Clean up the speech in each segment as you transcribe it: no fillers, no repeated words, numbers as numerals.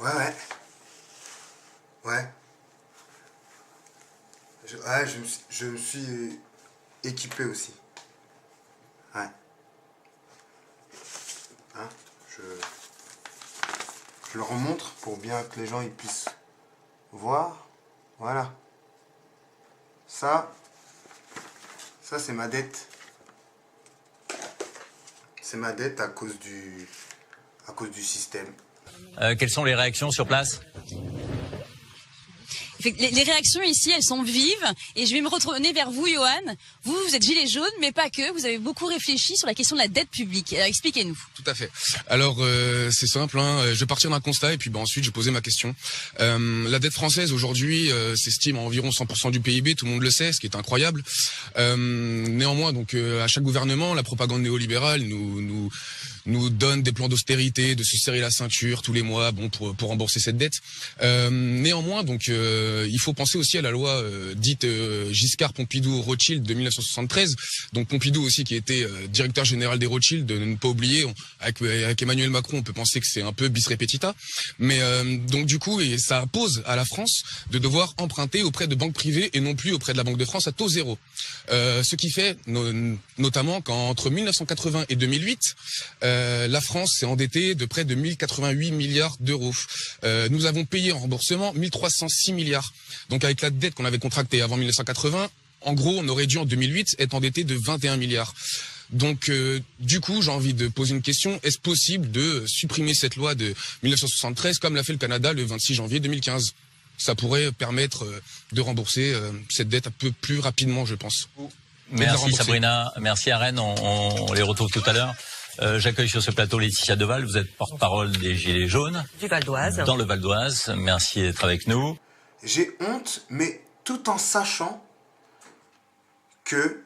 Ouais. Ouais. Je me suis équipé aussi. Ouais. Hein, je le remontre pour bien que les gens ils puissent voir. Voilà. Ça c'est ma dette. C'est ma dette à cause du système. Quelles sont les réactions sur place ? Les réactions ici, elles sont vives. Et je vais me retourner vers vous, Johan. Vous êtes gilet jaune, mais pas que. Vous avez beaucoup réfléchi sur la question de la dette publique. Alors, expliquez-nous. Tout à fait. Alors, c'est simple. Je vais partir d'un constat et puis ensuite, je vais poser ma question. La dette française, aujourd'hui, s'estime à environ 100% du PIB. Tout le monde le sait, ce qui est incroyable. Néanmoins, donc, à chaque gouvernement, la propagande néolibérale nous donne des plans d'austérité, de se serrer la ceinture tous les mois, pour rembourser cette dette. Néanmoins, donc, il faut penser aussi à la loi dite Giscard-Pompidou-Rothschild de 1973. Donc Pompidou aussi qui était directeur général des Rothschild, de ne pas oublier. Avec Emmanuel Macron, on peut penser que c'est un peu bis repetita. Mais donc du coup, et ça impose à la France de devoir emprunter auprès de banques privées et non plus auprès de la Banque de France à taux zéro. Ce qui fait notamment qu'entre 1980 et 2008, la France s'est endettée de près de 1088 milliards d'euros. Nous avons payé en remboursement 1306 milliards. Donc avec la dette qu'on avait contractée avant 1980, en gros, on aurait dû en 2008 être endetté de 21 milliards. Donc du coup, j'ai envie de poser une question. Est-ce possible de supprimer cette loi de 1973 comme l'a fait le Canada le 26 janvier 2015 ? Ça pourrait permettre de rembourser cette dette un peu plus rapidement, je pense. Merci Sabrina, merci Arène, on les retrouve tout à l'heure. J'accueille sur ce plateau Laetitia Deval, vous êtes porte-parole des Gilets jaunes. Du Val d'Oise. Dans le Val d'Oise, merci d'être avec nous. J'ai honte, mais tout en sachant que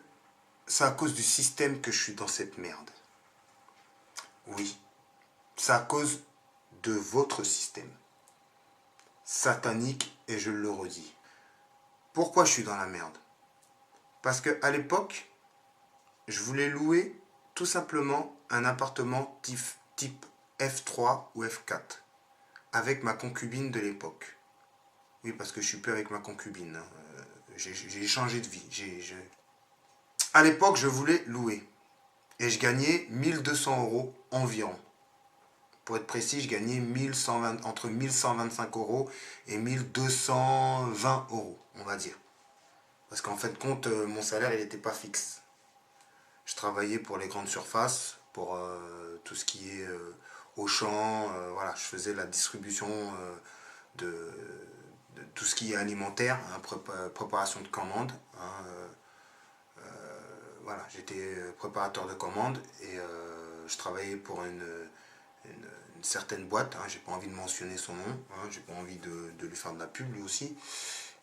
c'est à cause du système que je suis dans cette merde. Oui, c'est à cause de votre système. Satanique, et je le redis. Pourquoi je suis dans la merde ? Parce qu'à l'époque, je voulais louer tout simplement un appartement type F3 ou F4 avec ma concubine de l'époque. Oui, parce que je suis plus avec ma concubine. J'ai changé de vie. À l'époque, je voulais louer. Et je gagnais 1200 € environ. Pour être précis, je gagnais entre 1125 € et 1220 €, on va dire. Parce qu'en fait, compte, mon salaire, il n'était pas fixe. Je travaillais pour les grandes surfaces, pour tout ce qui est Auchan. Voilà, je faisais la distribution de tout ce qui est alimentaire, préparation de commandes. Voilà, j'étais préparateur de commandes et je travaillais pour une certaine boîte. J'ai pas envie de mentionner son nom, j'ai pas envie de lui faire de la pub lui aussi.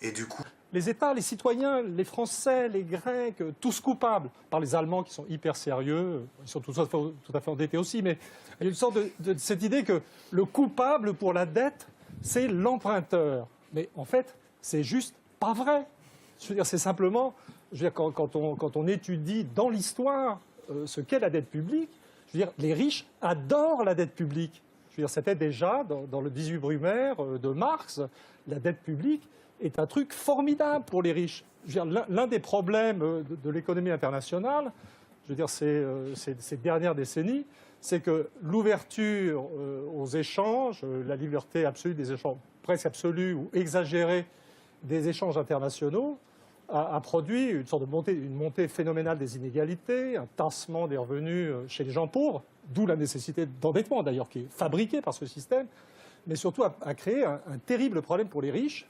Et du coup, les États, les citoyens, les Français, les Grecs, tous coupables, par les Allemands qui sont hyper sérieux, ils sont tout à fait endettés aussi, mais il y a une sorte de cette idée que le coupable pour la dette, c'est l'emprunteur. Mais en fait, c'est juste pas vrai. Je veux dire, c'est simplement, je veux dire, quand on étudie dans l'histoire ce qu'est la dette publique, je veux dire, les riches adorent la dette publique. Je veux dire, c'était déjà dans le 18 Brumaire de Marx, la dette publique est un truc formidable pour les riches. Je veux dire, l'un des problèmes de l'économie internationale, je veux dire, ces dernières décennies, c'est que l'ouverture aux échanges, la liberté absolue des échanges, presque absolue ou exagérée des échanges internationaux, a produit une sorte de montée phénoménale des inégalités, un tassement des revenus chez les gens pauvres, d'où la nécessité d'endettement d'ailleurs, qui est fabriquée par ce système, mais surtout a créé un terrible problème pour les riches,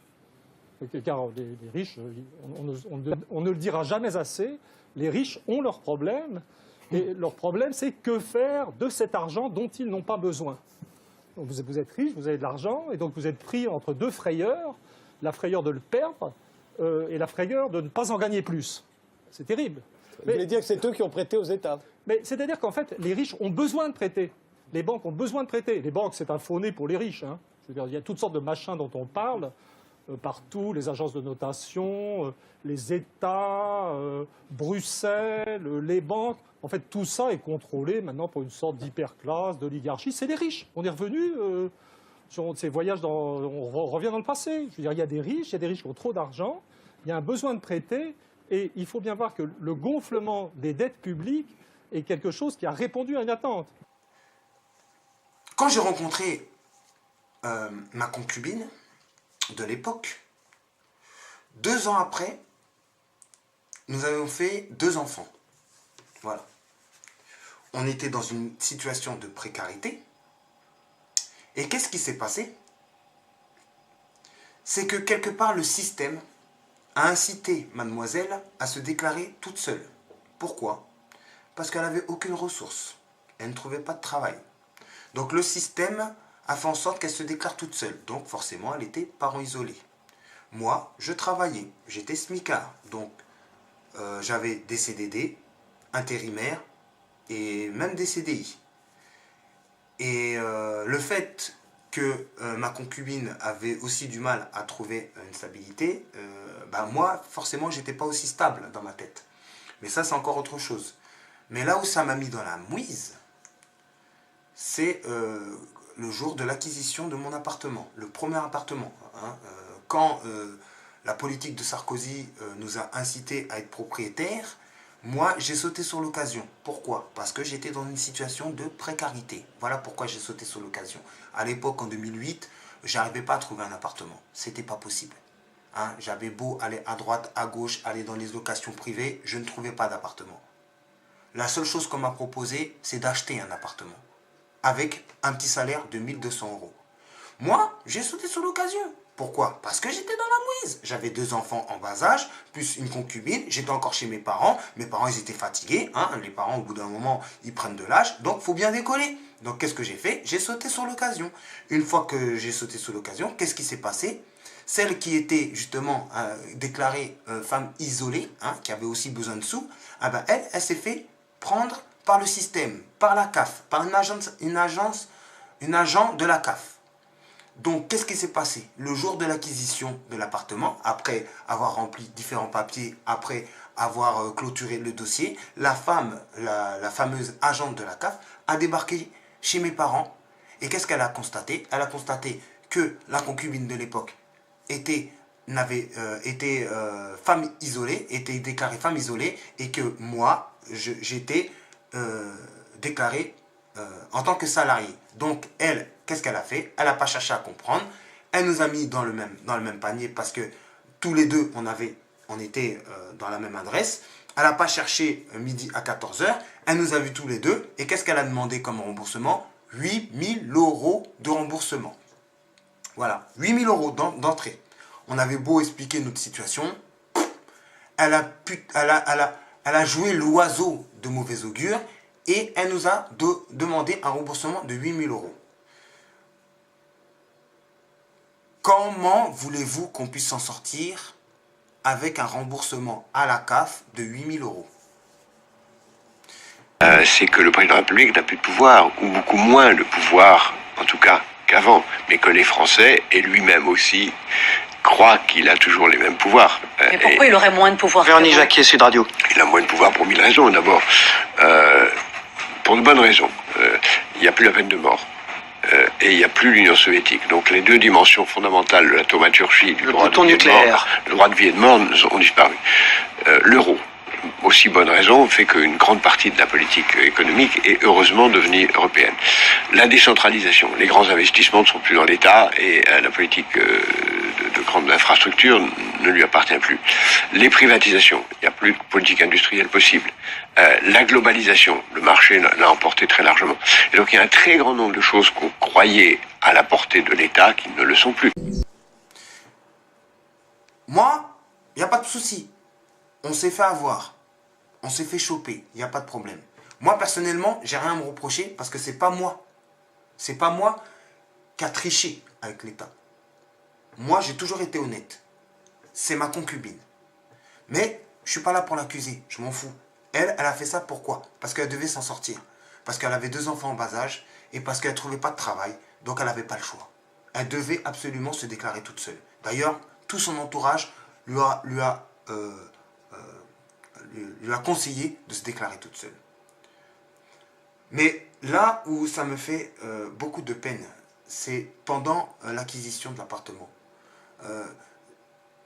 car les riches, on ne le dira jamais assez, les riches ont leurs problèmes, et leur problème c'est que faire de cet argent dont ils n'ont pas besoin. Donc vous êtes riche, vous avez de l'argent, et donc vous êtes pris entre deux frayeurs, la frayeur de le perdre, et la frayeur de ne pas en gagner plus. C'est terrible. Vous voulez dire que c'est eux qui ont prêté aux États? Mais c'est-à-dire qu'en fait, les riches ont besoin de prêter. Les banques ont besoin de prêter. Les banques, c'est un faux nez pour les riches. Je veux dire, il y a toutes sortes de machins dont on parle partout, les agences de notation, les États, Bruxelles, les banques. En fait, tout ça est contrôlé maintenant pour une sorte d'hyperclasse, d'oligarchie. C'est les riches. On est revenu sur ces voyages, on revient dans le passé. Je veux dire, il y a des riches qui ont trop d'argent, il y a un besoin de prêter, et il faut bien voir que le gonflement des dettes publiques est quelque chose qui a répondu à une attente. Quand j'ai rencontré ma concubine de l'époque, 2 ans après, nous avions fait 2 enfants. Voilà. On était dans une situation de précarité. Et qu'est-ce qui s'est passé? C'est que quelque part le système a incité mademoiselle à se déclarer toute seule. Pourquoi? Parce qu'elle n'avait aucune ressource. Elle ne trouvait pas de travail. Donc le système a fait en sorte qu'elle se déclare toute seule. Donc forcément, elle était parent isolé. Moi, je travaillais. J'étais smicard. Donc j'avais des CDD, intérimaires et même des CDI. Et le fait que ma concubine avait aussi du mal à trouver une stabilité, moi, forcément, j'étais pas aussi stable dans ma tête. Mais ça, c'est encore autre chose. Mais là où ça m'a mis dans la mouise, c'est le jour de l'acquisition de mon appartement, le premier appartement. Quand la politique de Sarkozy nous a incités à être propriétaires, moi, j'ai sauté sur l'occasion. Pourquoi? Parce que j'étais dans une situation de précarité. Voilà pourquoi j'ai sauté sur l'occasion. À l'époque, en 2008, j'arrivais pas à trouver un appartement. C'était pas possible. J'avais beau aller à droite, à gauche, aller dans les locations privées, je ne trouvais pas d'appartement. La seule chose qu'on m'a proposé, c'est d'acheter un appartement. Avec un petit salaire de 1 200 €. Moi, j'ai sauté sur l'occasion. Pourquoi? Parce que j'étais dans la mouise. J'avais 2 enfants en bas âge, plus une concubine. J'étais encore chez mes parents. Mes parents, ils étaient fatigués. Les parents, au bout d'un moment, ils prennent de l'âge. Donc, il faut bien décoller. Donc, qu'est-ce que j'ai fait? J'ai sauté sur l'occasion. Une fois que j'ai sauté sur l'occasion, qu'est-ce qui s'est passé? Celle qui était justement déclarée femme isolée, qui avait aussi besoin de sous, elle s'est fait prendre par le système, par la CAF, par un agent de la CAF. Donc, qu'est-ce qui s'est passé? Le jour de l'acquisition de l'appartement, après avoir rempli différents papiers, après avoir clôturé le dossier, la fameuse agente de la CAF, a débarqué chez mes parents. Et qu'est-ce qu'elle a constaté? Elle a constaté que la concubine de l'époque était femme isolée, était déclarée femme isolée, et que moi, j'étais déclaré en tant que salarié. Donc, elle, qu'est-ce qu'elle a fait? Elle n'a pas cherché à comprendre. Elle nous a mis dans le même panier parce que tous les deux, on était dans la même adresse. Elle n'a pas cherché midi à 14 h. Elle nous a vus tous les deux. Et qu'est-ce qu'elle a demandé comme remboursement? 8 000 € de remboursement. Voilà, 8 000 € d'entrée. On avait beau expliquer notre situation. Elle a joué l'oiseau de mauvais augure. Et elle nous a demandé un remboursement de 8 000 €. Comment voulez-vous qu'on puisse s'en sortir avec un remboursement à la CAF de 8 000 €? C'est que le président de la République n'a plus de pouvoir, ou beaucoup moins de pouvoir, en tout cas qu'avant, mais que les Français, et lui-même aussi, croient qu'il a toujours les mêmes pouvoirs. Mais pourquoi il aurait moins de pouvoir? Véronique Jacquier, Sud Radio. Il a moins de pouvoir pour 1000 raisons. D'abord, pour de bonnes raisons. Il n'y a plus la peine de mort. Et il n'y a plus l'Union soviétique. Donc les deux dimensions fondamentales de la thaumaturgie, du droit de vie et de mort, le droit de vie et de mort ont disparu. L'euro, aussi bonne raison, fait qu'une grande partie de la politique économique est heureusement devenue européenne. La décentralisation, les grands investissements ne sont plus dans l'État et la politique de grandes infrastructures ne lui appartient plus. Les privatisations, il n'y a plus de politique industrielle possible. La globalisation, le marché l'a emporté très largement. Et donc il y a un très grand nombre de choses qu'on croyait à la portée de l'État qui ne le sont plus. Moi, il n'y a pas de souci. On s'est fait avoir. On s'est fait choper. Il n'y a pas de problème. Moi, personnellement, j'ai rien à me reprocher parce que c'est pas moi. C'est pas moi qui a triché avec l'État. Moi, j'ai toujours été honnête. C'est ma concubine. Mais je suis pas là pour l'accuser. Je m'en fous. Elle a fait ça pourquoi? Parce qu'elle devait s'en sortir. Parce qu'elle avait 2 enfants en bas âge et parce qu'elle ne trouvait pas de travail. Donc, elle n'avait pas le choix. Elle devait absolument se déclarer toute seule. D'ailleurs, tout son entourage lui a conseillé de se déclarer toute seule. Mais là où ça me fait beaucoup de peine, c'est pendant l'acquisition de l'appartement.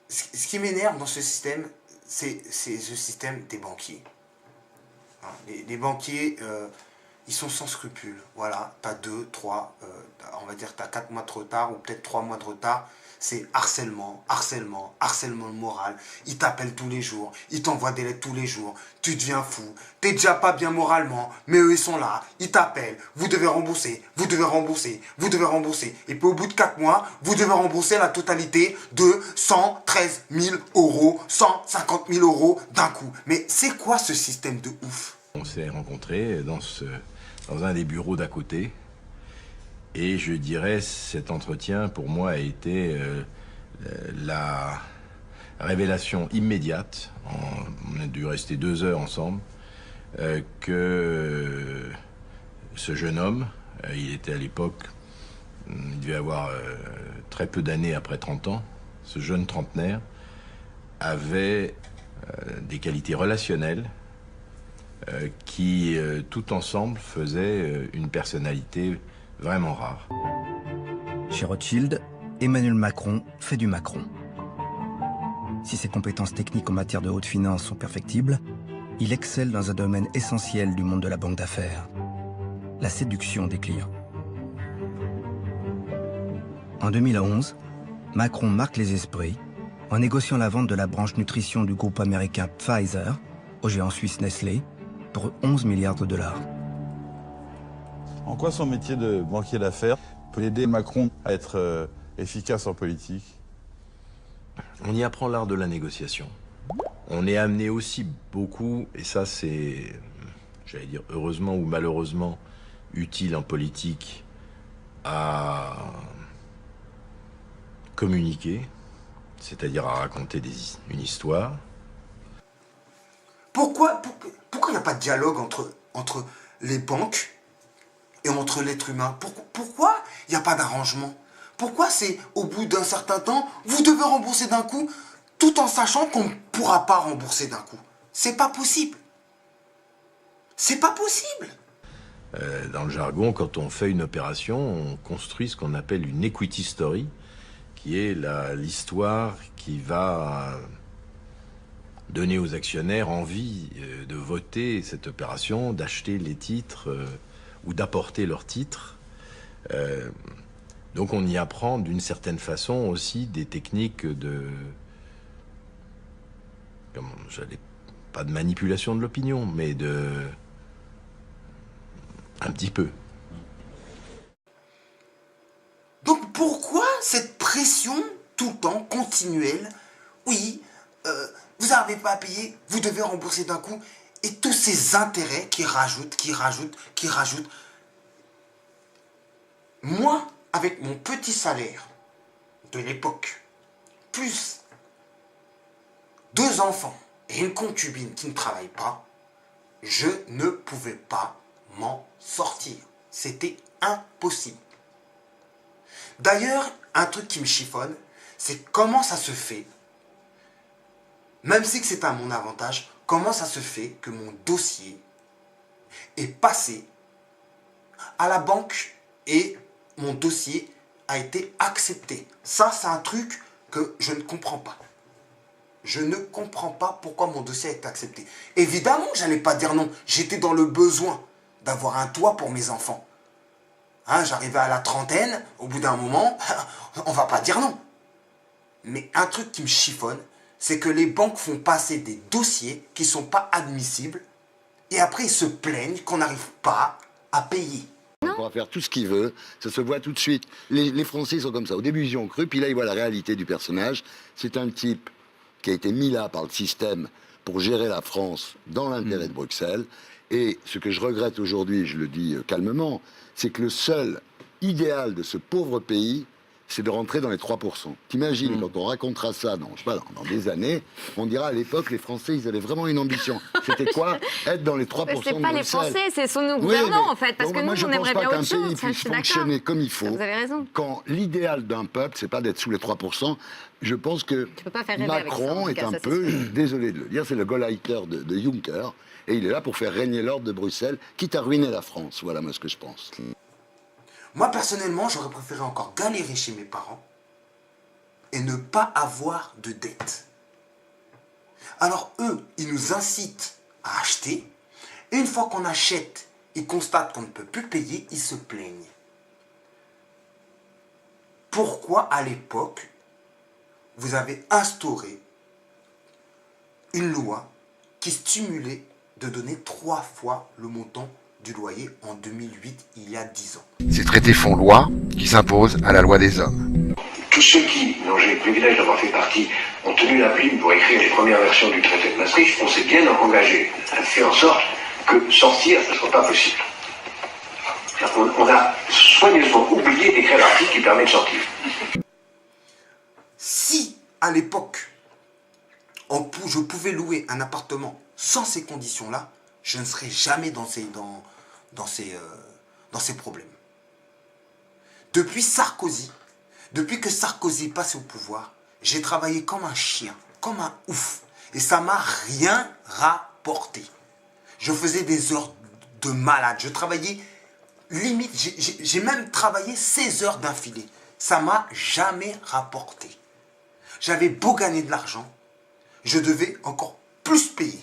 Ce qui m'énerve dans ce système, c'est ce système des banquiers. Hein, les banquiers, ils sont sans scrupules. Voilà, tu as 2, 3, on va dire tu as 4 mois de retard ou peut-être 3 mois de retard. C'est harcèlement moral. Ils t'appellent tous les jours, ils t'envoient des lettres tous les jours. Tu deviens fou, t'es déjà pas bien moralement, mais eux ils sont là, ils t'appellent. Vous devez rembourser, vous devez rembourser, vous devez rembourser. Et puis au bout de 4 mois, vous devez rembourser la totalité de 113 000 €, 150 000 € d'un coup. Mais c'est quoi ce système de ouf? On s'est rencontrés dans un des bureaux d'à côté. Et je dirais, cet entretien, pour moi, a été la révélation immédiate, on a dû rester 2 heures ensemble, que ce jeune homme, il était à l'époque, il devait avoir très peu d'années après 30 ans, ce jeune trentenaire, avait des qualités relationnelles qui, tout ensemble, faisaient une personnalité vraiment rare. Chez Rothschild, Emmanuel Macron fait du Macron. Si ses compétences techniques en matière de haute finance sont perfectibles, il excelle dans un domaine essentiel du monde de la banque d'affaires, la séduction des clients. En 2011, Macron marque les esprits en négociant la vente de la branche nutrition du groupe américain Pfizer au géant suisse Nestlé pour 11 milliards de $. En quoi son métier de banquier d'affaires peut aider Macron à être efficace en politique? On y apprend l'art de la négociation. On est amené aussi beaucoup, et ça c'est, j'allais dire heureusement ou malheureusement, utile en politique, à communiquer, c'est-à-dire à raconter une histoire. Pourquoi il n'y a pas de dialogue entre les banques et entre l'être humain? Pourquoi il n'y a pas d'arrangement? Pourquoi c'est au bout d'un certain temps, vous devez rembourser d'un coup, tout en sachant qu'on ne pourra pas rembourser d'un coup? C'est pas possible. C'est pas possible. Dans le jargon, quand on fait une opération, on construit ce qu'on appelle une equity story, qui est l'histoire qui va donner aux actionnaires envie de voter cette opération, d'acheter les titres ou d'apporter leurs titres. Donc on y apprend d'une certaine façon aussi des techniques pas de manipulation de l'opinion, mais un petit peu. Donc pourquoi cette pression tout le temps continuelle? Oui, vous n'arrivez pas à payer, vous devez rembourser d'un coup. Et tous ces intérêts qui rajoutent. Moi, avec mon petit salaire de l'époque, plus 2 enfants et une concubine qui ne travaille pas, je ne pouvais pas m'en sortir. C'était impossible. D'ailleurs, un truc qui me chiffonne, c'est comment ça se fait, même si c'est à mon avantage, comment ça se fait que mon dossier est passé à la banque et mon dossier a été accepté. Ça, c'est un truc que je ne comprends pas. Je ne comprends pas pourquoi mon dossier a été accepté. Évidemment, je n'allais pas dire non. J'étais dans le besoin d'avoir un toit pour mes enfants. Hein, j'arrivais à la trentaine, au bout d'un moment, on va pas dire non. Mais un truc qui me chiffonne, c'est que les banques font passer des dossiers qui ne sont pas admissibles et après ils se plaignent qu'on n'arrive pas à payer. On pourra faire tout ce qu'il veut, ça se voit tout de suite. Les Français sont comme ça. Au début, ils y ont cru, puis là, ils voient la réalité du personnage. C'est un type qui a été mis là par le système pour gérer la France dans l'intérêt de Bruxelles. Et ce que je regrette aujourd'hui, je le dis calmement, c'est que le seul idéal de ce pauvre pays, c'est de rentrer dans les 3%. T'imagines, quand on racontera ça dans des années, on dira à l'époque, les Français, ils avaient vraiment une ambition. C'était quoi? Être dans les 3% c'est pas les Français, c'est son gouvernant, en fait. Parce que nous, on aimerait bien autre chose. Moi, je pense pas qu'un pays puisse fonctionner comme il faut. Vous avez raison. Quand l'idéal d'un peuple, c'est pas d'être sous les 3%. Je pense que Macron est un peu, désolé de le dire, c'est le Gauleiter de Juncker. Et il est là pour faire régner l'ordre de Bruxelles, quitte à ruiner la France. Voilà, moi, ce que je pense. Moi, personnellement, j'aurais préféré encore galérer chez mes parents et ne pas avoir de dette. Alors eux, ils nous incitent à acheter. Et une fois qu'on achète, ils constatent qu'on ne peut plus payer, ils se plaignent. Pourquoi à l'époque, vous avez instauré une loi qui stimulait de donner 3 fois le montant du loyer en 2008, il y a 10 ans. Ces traités font loi qui s'imposent à la loi des hommes. Tous ceux qui, dont j'ai le privilège d'avoir fait partie, ont tenu la plume pour écrire les premières versions du traité de Maastricht, on s'est bien engagé à faire en sorte que sortir, ce ne soit pas possible. On a soigneusement oublié d'écrire l'article qui permet de sortir. Si, à l'époque, je pouvais louer un appartement sans ces conditions-là, je ne serais jamais dans ces problèmes. Depuis que Sarkozy est passé au pouvoir, j'ai travaillé comme un chien, comme un ouf. Et ça m'a rien rapporté. Je faisais des heures de malade. Je travaillais limite, j'ai même travaillé 16 heures d'affilée. Ça m'a jamais rapporté. J'avais beau gagner de l'argent, je devais encore plus payer.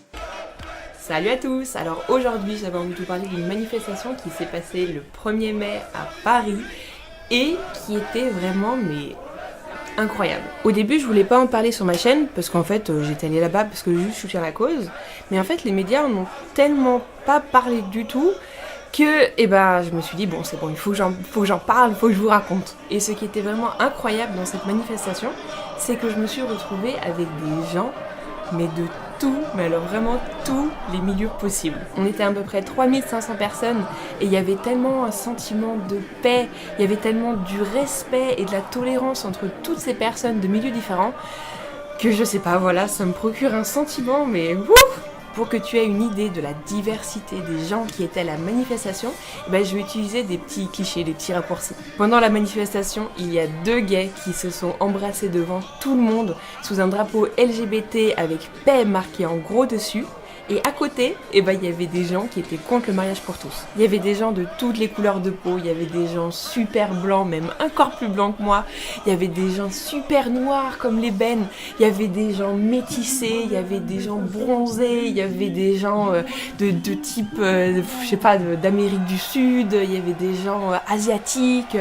Salut à tous. Alors aujourd'hui, j'avais envie de vous parler d'une manifestation qui s'est passée le 1er mai à Paris et qui était vraiment incroyable. Au début, je voulais pas en parler sur ma chaîne parce qu'en fait, j'étais allée là-bas parce que juste je soutiens la cause. Mais en fait, les médias n'ont tellement pas parlé du tout que je me suis dit bon, c'est bon, il faut que j'en parle, il faut que je vous raconte. Et ce qui était vraiment incroyable dans cette manifestation, c'est que je me suis retrouvée avec des gens, mais de tout, mais alors vraiment tous les milieux possibles. On était à peu près 3500 personnes et il y avait tellement un sentiment de paix, il y avait tellement du respect et de la tolérance entre toutes ces personnes de milieux différents que je sais pas, voilà, ça me procure un sentiment, mais ouf. Pour que tu aies une idée de la diversité des gens qui étaient à la manifestation, je vais utiliser des petits clichés, des petits raccourcis. Pendant la manifestation, il y a 2 gays qui se sont embrassés devant tout le monde sous un drapeau LGBT avec paix marqué en gros dessus. Et à côté, il y avait des gens qui étaient contre le mariage pour tous. Il y avait des gens de toutes les couleurs de peau, il y avait des gens super blancs, même encore plus blancs que moi. Il y avait des gens super noirs comme l'ébène. Il y avait des gens métissés, il y avait des gens bronzés, il y avait des gens de type, d'Amérique du Sud, il y avait des gens asiatiques.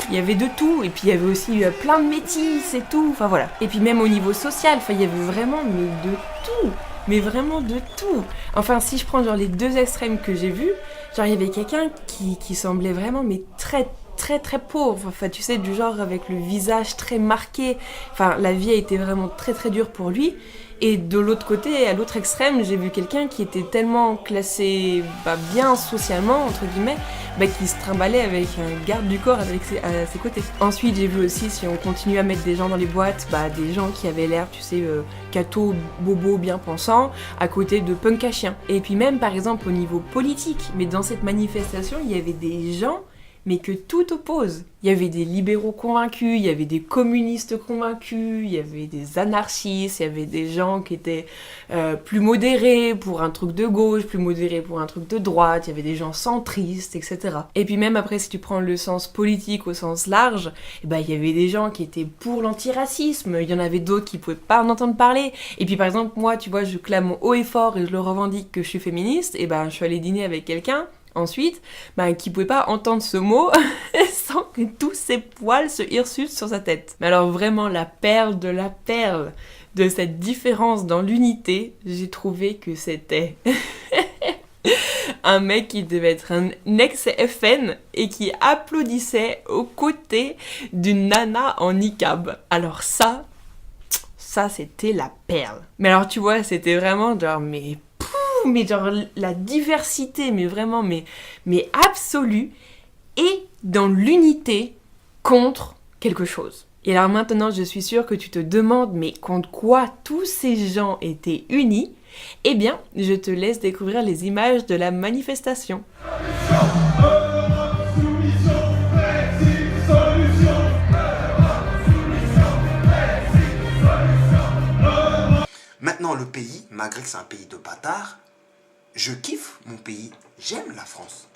Il y avait de tout, et puis il y avait aussi plein de métis et tout, enfin voilà. Et puis même au niveau social, il y avait vraiment de tout. Mais vraiment de tout. Enfin, si je prends les 2 extrêmes que j'ai vus, il y avait quelqu'un qui semblait vraiment très très très pauvre, enfin tu sais, du genre avec le visage très marqué, enfin la vie a été vraiment très très dure pour lui. Et de l'autre côté, à l'autre extrême, j'ai vu quelqu'un qui était tellement classé bien socialement, entre guillemets, qui se trimballait avec un garde du corps à ses côtés. Ensuite, j'ai vu aussi, si on continue à mettre des gens dans les boîtes, des gens qui avaient l'air, tu sais, cato, bobo, bien pensants, à côté de punk à chien. Et puis même, par exemple, au niveau politique, mais dans cette manifestation, il y avait des gens mais que tout oppose. Il y avait des libéraux convaincus, il y avait des communistes convaincus, il y avait des anarchistes, il y avait des gens qui étaient plus modérés pour un truc de gauche, plus modérés pour un truc de droite, il y avait des gens centristes, etc. Et puis même après, si tu prends le sens politique au sens large, il y avait des gens qui étaient pour l'antiracisme, il y en avait d'autres qui pouvaient pas en entendre parler. Et puis par exemple, moi, tu vois, je clame haut et fort et je le revendique que je suis féministe, et je suis allée dîner avec quelqu'un ensuite, qui pouvait pas entendre ce mot sans que tous ses poils se hirsutent sur sa tête. Mais alors vraiment, la perle de cette différence dans l'unité, j'ai trouvé que c'était un mec qui devait être un ex-FN et qui applaudissait aux côtés d'une nana en niqab. Alors ça c'était la perle. Mais alors tu vois, c'était vraiment genre la diversité, mais vraiment, mais absolue, et dans l'unité contre quelque chose. Et alors maintenant, je suis sûre que tu te demandes, mais contre quoi tous ces gens étaient unis? Eh bien, je te laisse découvrir les images de la manifestation. Maintenant, le pays, malgré que c'est un pays de bâtards, je kiffe mon pays, j'aime la France.